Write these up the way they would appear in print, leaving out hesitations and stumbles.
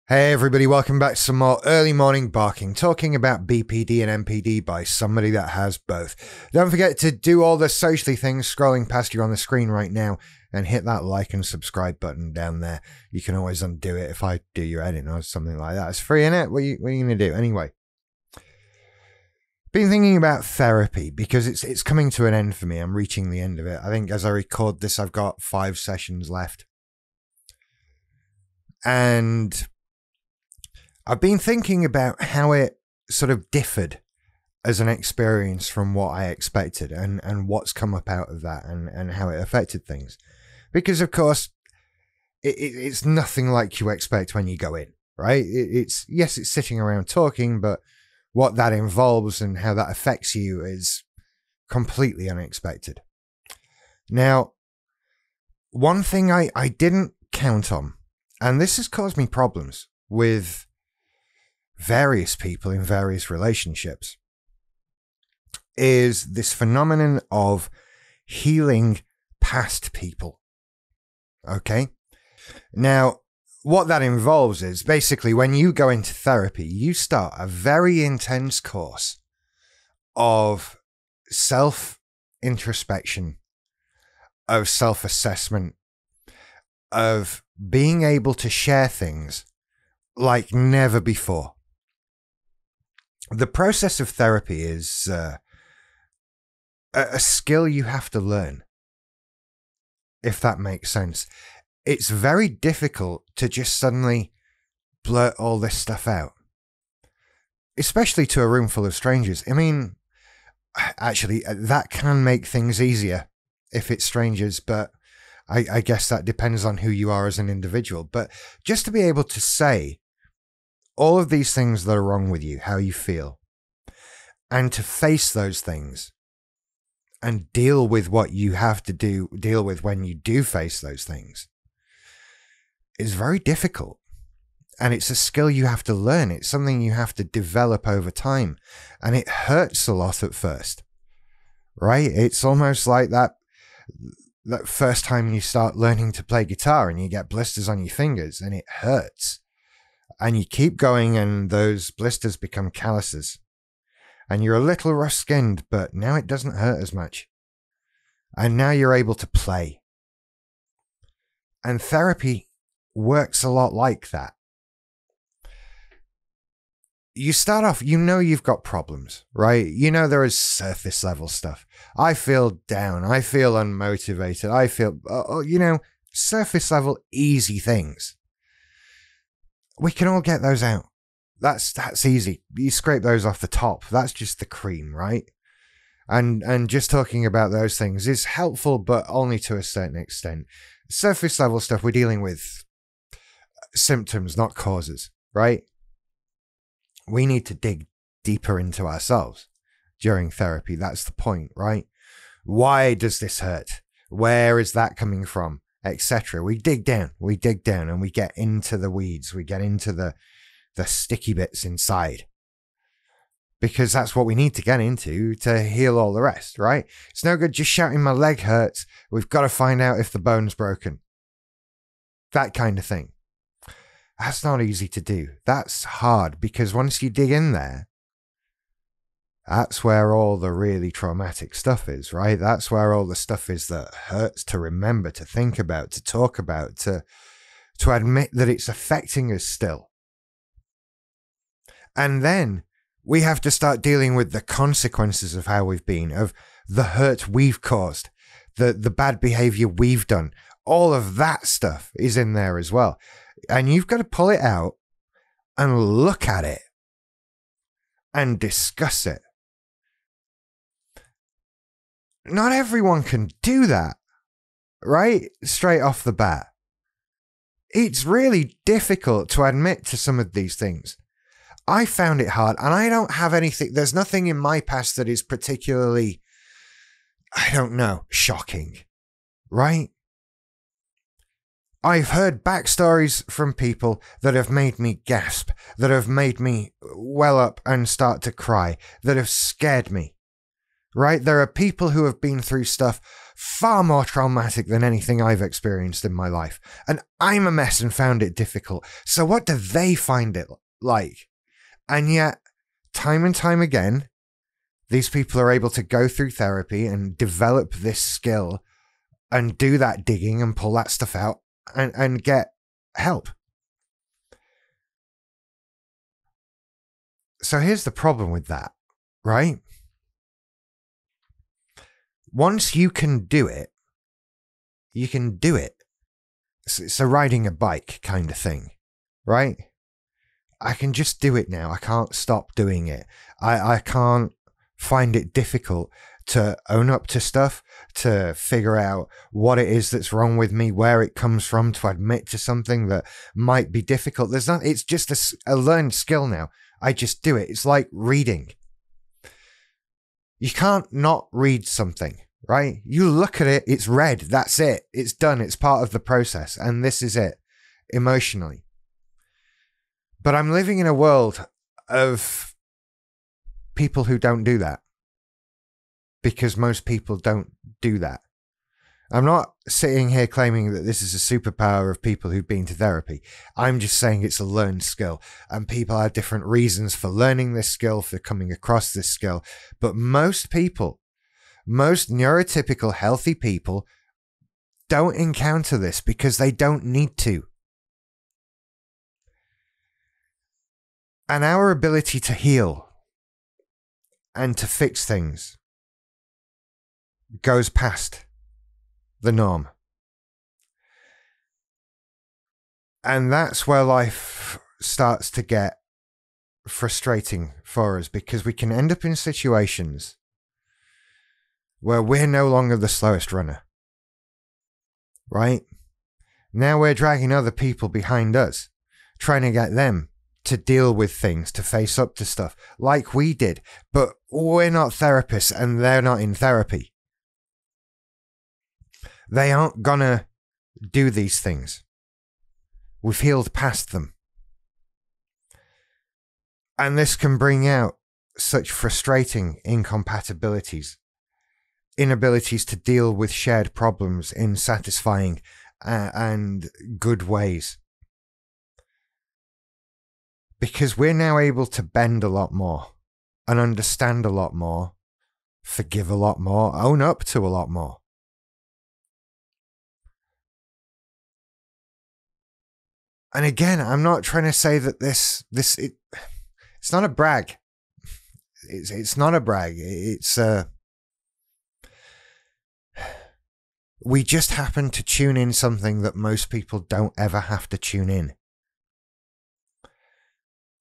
Hey everybody, welcome back to some more early morning barking, talking about BPD and MPD by somebody that has both. Don't forget to do all the socially things scrolling past you on the screen right now and hit that like and subscribe button down there. You can always undo it if I do your editing or something like that. It's free, innit? What are you going to do? Anyway. Been thinking about therapy because it's coming to an end for me. I'm reaching the end of it. I think as I record this, I've got 5 sessions left. And I've been thinking about how it sort of differed as an experience from what I expected and what's come up out of that and how it affected things. Because, of course, it's nothing like you expect when you go in, right? It's sitting around talking, but what that involves and how that affects you is completely unexpected. Now, one thing I didn't count on, and this has caused me problems with various people in various relationships, is this phenomenon of healing past people. Okay? Now, what that involves is basically when you go into therapy, you start a very intense course of self-introspection, of self-assessment, of being able to share things like never before. The process of therapy is a skill you have to learn, if that makes sense. It's very difficult to just suddenly blurt all this stuff out, especially to a room full of strangers. I mean, actually, that can make things easier if it's strangers, but I guess that depends on who you are as an individual. But just to be able to say all of these things that are wrong with you, how you feel, and to face those things and deal with what you have to deal with when you do face those things is very difficult. And it's a skill you have to learn. It's something you have to develop over time. And it hurts a lot at first, right? It's almost like that first time you start learning to play guitar and you get blisters on your fingers and it hurts. And you keep going and those blisters become calluses. And you're a little rough-skinned, but now it doesn't hurt as much. And now you're able to play. And therapy works a lot like that. You start off, you know you've got problems, right? You know there is surface level stuff. I feel down. I feel unmotivated. I feel, surface level easy things. We can all get those out. That's easy. You scrape those off the top. That's just the cream, right? And just talking about those things is helpful, but only to a certain extent. Surface level stuff, we're dealing with symptoms, not causes, right? We need to dig deeper into ourselves during therapy. That's the point, right? Why does this hurt? Where is that coming from? Etc. We dig down and we get into the weeds. We get into the sticky bits inside. Because that's what we need to get into to heal all the rest, right? It's no good just shouting my leg hurts. We've got to find out if the bone's broken. That kind of thing. That's not easy to do. That's hard because once you dig in there, that's where all the really traumatic stuff is, right? That's where all the stuff is that hurts to remember, to think about, to talk about, to admit that it's affecting us still. And then we have to start dealing with the consequences of how we've been, of the hurt we've caused, the bad behavior we've done. All of that stuff is in there as well. And you've got to pull it out and look at it and discuss it. Not everyone can do that, right? Straight off the bat. It's really difficult to admit to some of these things. I found it hard, and I don't have anything, there's nothing in my past that is particularly, shocking, right? I've heard backstories from people that have made me gasp, that have made me well up and start to cry, that have scared me. right? There are people who have been through stuff far more traumatic than anything I've experienced in my life. And I'm a mess and found it difficult. So what do they find it like? And yet, time and time again, these people are able to go through therapy and develop this skill and do that digging and pull that stuff out and get help. So here's the problem with that, right? Once you can do it, you can do it. It's a riding a bike kind of thing, right? I can just do it now. I can't stop doing it. I can't find it difficult to own up to stuff, to figure out what it is that's wrong with me, where it comes from, to admit to something that might be difficult. It's just a learned skill now. I just do it. It's like reading. You can't not read something, right? You look at it, it's read. That's it. It's done. It's part of the process. And this is it, emotionally. But I'm living in a world of people who don't do that, because most people don't do that. I'm not sitting here claiming that this is a superpower of people who've been to therapy. I'm just saying it's a learned skill, and people have different reasons for learning this skill, for coming across this skill. But most people, most neurotypical healthy people, don't encounter this because they don't need to. And our ability to heal and to fix things goes past the norm. And that's where life starts to get frustrating for us, because we can end up in situations where we're no longer the slowest runner, right? Now we're dragging other people behind us, trying to get them to deal with things, to face up to stuff like we did. But we're not therapists and they're not in therapy. They aren't gonna do these things. We've healed past them. And this can bring out such frustrating incompatibilities, inabilities to deal with shared problems in satisfying and good ways. Because we're now able to bend a lot more and understand a lot more, forgive a lot more, own up to a lot more. And again, I'm not trying to say that it's not a brag. It's not a brag. We just happen to tune in something that most people don't ever have to tune in,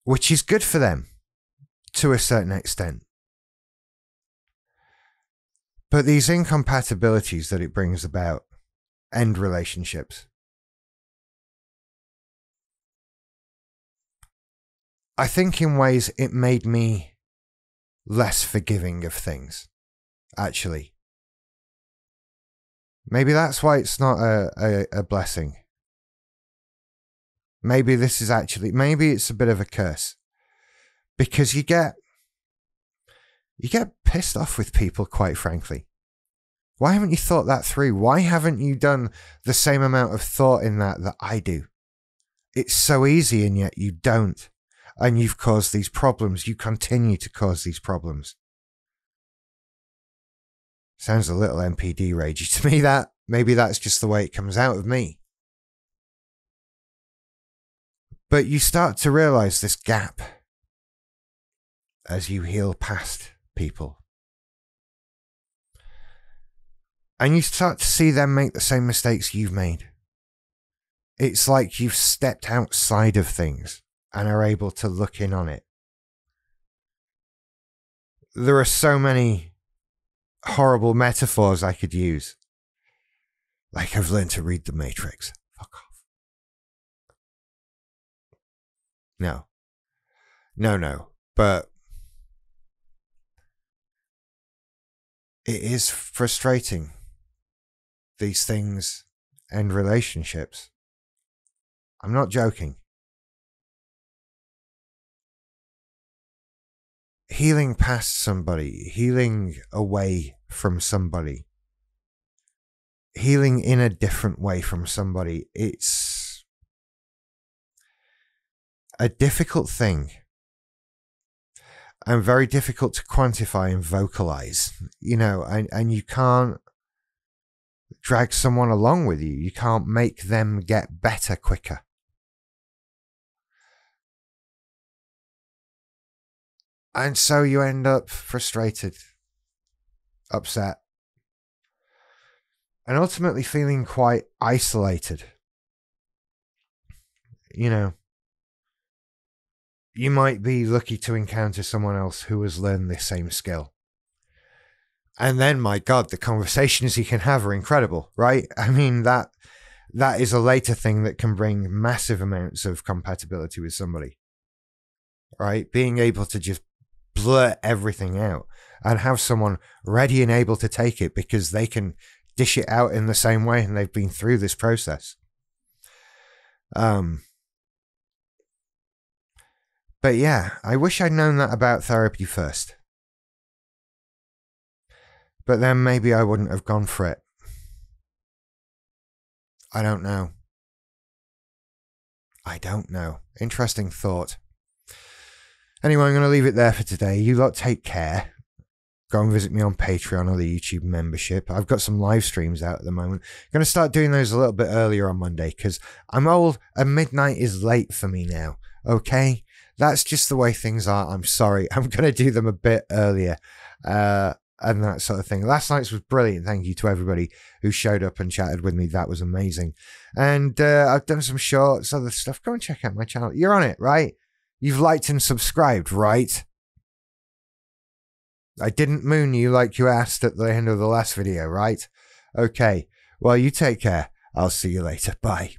which is good for them to a certain extent. But these incompatibilities that it brings about end relationships. I think in ways it made me less forgiving of things, actually. Maybe that's why it's not a blessing. Maybe maybe it's a bit of a curse. Because you get pissed off with people, quite frankly. Why haven't you thought that through? Why haven't you done the same amount of thought in that I do? It's so easy, and yet you don't. And you've caused these problems. You continue to cause these problems. Sounds a little NPD ragey to me, that. Maybe that's just the way it comes out of me. But you start to realize this gap as you heal past people. And you start to see them make the same mistakes you've made. It's like you've stepped outside of things and are able to look in on it. There are so many horrible metaphors I could use. Like, I've learned to read The Matrix. Fuck off. No. But it is frustrating, these things and relationships. I'm not joking. healing past somebody, healing away from somebody, healing in a different way from somebody, it's a difficult thing and very difficult to quantify and vocalize, and you can't drag someone along with you. You can't make them get better quicker. And so you end up frustrated, upset, and ultimately feeling quite isolated. You might be lucky to encounter someone else who has learned this same skill. And then, my God, the conversations you can have are incredible, right? I mean, that is a later thing that can bring massive amounts of compatibility with somebody, right? Being able to just blurt everything out and have someone ready and able to take it because they can dish it out in the same way and they've been through this process. But yeah, I wish I'd known that about therapy first. But then maybe I wouldn't have gone for it. I don't know. Interesting thought. Anyway, I'm going to leave it there for today. You lot take care. Go and visit me on Patreon or the YouTube membership. I've got some live streams out at the moment. I'm going to start doing those a little bit earlier on Monday because I'm old and midnight is late for me now. Okay? That's just the way things are. I'm sorry. I'm going to do them a bit earlier. And that sort of thing. Last night's was brilliant. Thank you to everybody who showed up and chatted with me. That was amazing. And I've done some shorts, other stuff. Go and check out my channel. You're on it, right? You've liked and subscribed, right? I didn't moon you like you asked at the end of the last video, right? Okay. Well, you take care. I'll see you later. Bye.